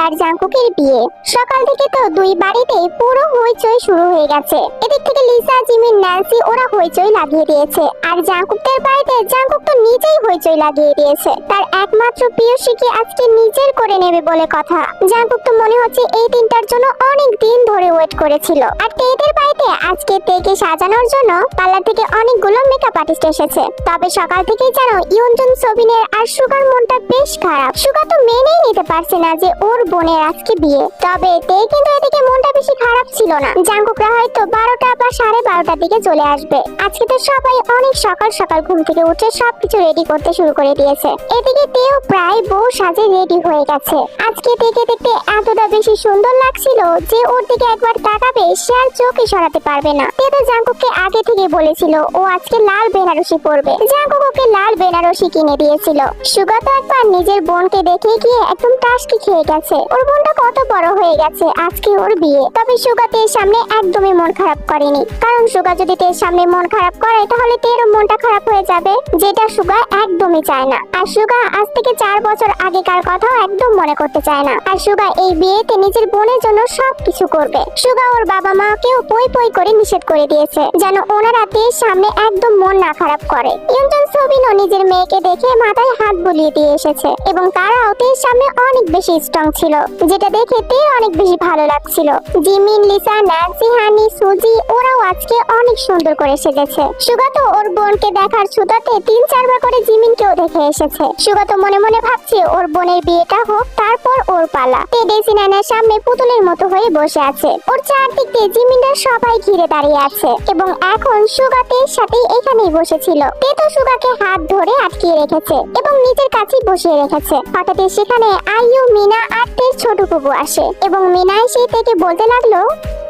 আর জাঙ্কুকের বিয়ে। সকাল থেকে তো দুই বাড়িতেই পুরো হইচই শুরু হয়ে গেছে। এদিক থেকে লিসা, জিমিন, ন্যান্সি ওরা হইচই লাগিয়ে দিয়েছে। আর জাঙ্কুকদের বাড়িতে জাঙ্কুক তো নিজেই হইচই লাগিয়ে দিয়েছে। তার একমাত্র প্রিয়সীকে আজকে নিজের করে নেবে বলে কথা। জাঙ্কুক তো মনে হচ্ছে এই দিনটার জন্য অনেক দিন ধরে ওয়েট করেছিল। আর তেদের বাড়িতে আজকে তেকে সাজানোর জন্য পার্লার থেকে অনেকগুলো মেকআপ আর্টিস্ট এসেছে। তবে সকাল থেকেই জানো ইয়ঞ্জন, সবিনের আর সুগার মনটা বেশ খারাপ। সুগা তো মেনেই নিতে পারছে না যে ওর বোনের আজকে বিয়ে। তবে তে কিন্তু এদিকে মনটা বেশি খারাপ ছিল না। জাঙ্কুকরা হয়তো 12টা বা 12:30টার দিকে চলে আসবে। আজকে তো সবাই অনেক সকাল সকাল ঘুম থেকে উঠে সবকিছু রেডি করতে শুরু করে দিয়েছে। এদিকে তেও প্রায় বউ সাজে রেডি হয়ে গেছে। আজকে তেকে দেখতে এতটা বেশি সুন্দর লাগছিল যে ওর দিকে একবার তাকাবে সে আর চোখই সরাতে পারবে না। তে তো জাঙ্কুককে আগে থেকে বলেছিল ও আজকে লাল বেনারসি পরবে। জাঙ্কুক ওকে লাল বেনারসি কিনে দিয়েছিল। সুগা তো একবার নিজের বোনকে দেখে গিয়ে একদম টাসকি খেয়ে গেছে। ওর বোনটা কত বড় হয়ে গেছে, আজকে ওর বিয়ে। তবে সুগা তের সামনে একদমই মন খারাপ করেনি, কারণ সুগা যদি তের সামনে মন খারাপ করে তাহলে তেরও মনটা খারাপ হয়ে যাবে, যেটা সুগা একদমই চায় না। আর সুগা আজ থেকে 4 বছর আগেকার কথাও একদম মনে করতে চায় না। আর সুগা এই বিয়েতে নিজের বোনের জন্য সবকিছু করবে। সুগা ওর বাবা মাকেও পই পই করে নিষেধ করে দিয়েছে যেন ওনারা তের সামনে একদম মন না খারাপ করে। ইয়ঞ্জন, সবিনও নিজের মেয়েকে দেখে মাথায় হাত বুলিয়ে দিয়ে এসেছে এবং তারাও তের সামনে অনেক বেশি স্ট্রং ছিল, যেটা দেখে তের অনেক বেশি ভালো লাগছিল। জিমিন, লিসা, ন্যান্সি, হানি, সুজি ওরাও আজকে অনেক সুন্দর করে সেজেছে। সুগা তো ওর বোনকে দেখার ছুতাতে 3-4 বার করে জিমিনকেও দেখে এসেছে। সুগা তো মনে মনে ভাবছে ওর বোনের বিয়েটা হোক, তারপর ওর পালা। তে ডেসি নানার সামনে পুতুলের মতো হয়ে বসে আছে। ওর চারদিক দিয়ে জিমিনরা সবাই ঘিরে দাঁড়িয়ে আছে এবং এখন সুগা তের সাথে এখানেই বসেছিল। তে তো সুগাকে হাত ধরে আটকিয়ে রেখেছে এবং নিজের কাছেই বসিয়ে রেখেছে। হঠাৎ সেখানে আইয়ু, মিনা আর তের ছোট কুকু আসে এবং মিনা এসে থেকে বলতে লাগলো,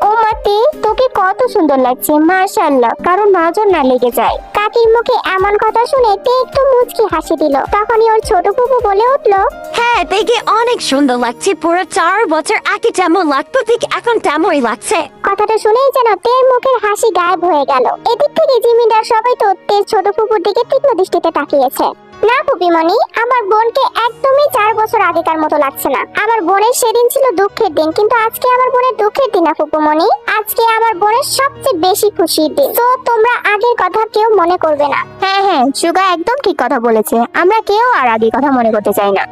ও মাতে তোকে কত সুন্দর লাগছে, মাশাআল্লাহ, কারো নজর না লেগে যায়। কাকির মুখে এমন কথা শুনে তে একটু মুচকি হাসি দিল। তখনই ওর ছোট কুকু বলে উঠলো, হ্যাঁ, দেখে অনেক সুন্দর লাগছে। পুরো 4 বছর আগে যেমন লাগতো ঠিক এখন তেমনই লাগছে। কথাটা শুনেই যেন তের মুখের হাসি গায়েব হয়ে গেল। এদিক থেকে জিমিনরা সবাই তো তের ছোট কুকুর দিকে তীক্ষ্ণ দৃষ্টিতে তাকিয়েছে। না ফুপিমণি, আমার বোনকে একদমই 4 বছর আগেকার মতো লাগছে না। আমার বোনের সেদিন ছিল দুঃখের দিন, কিন্তু আজকে আমার বোনের দুঃখের দিন না ফুপুমণি। আজকে আমার বোনের সবচেয়ে বেশি খুশির দিন। তো তোমরা আগের কথা কেউ মনে করবে না। হ্যাঁ হ্যাঁ, সুগা একদম ঠিক কথা বলেছে। আমরা কেউ আর আগের কথা মনে করতে চাই না।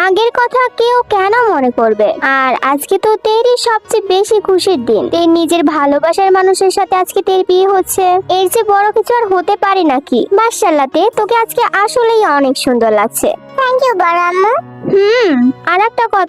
আগের কথা কেউ কেন মনে করবে? আর আজকে তো তেরই সবচেয়ে বেশি খুশির দিন। তের নিজের ভালোবাসার মানুষের সাথে আজকে তের বিয়ে হচ্ছে, এর যে বড় কিছু আর হতে পারে নাকি? মাশাআল্লাহ তে, তোকে আজকে আসলেই অনেক সুন্দর লাগছে। থ্যাংক ইউ বড় আম্মু। আর একটা কথা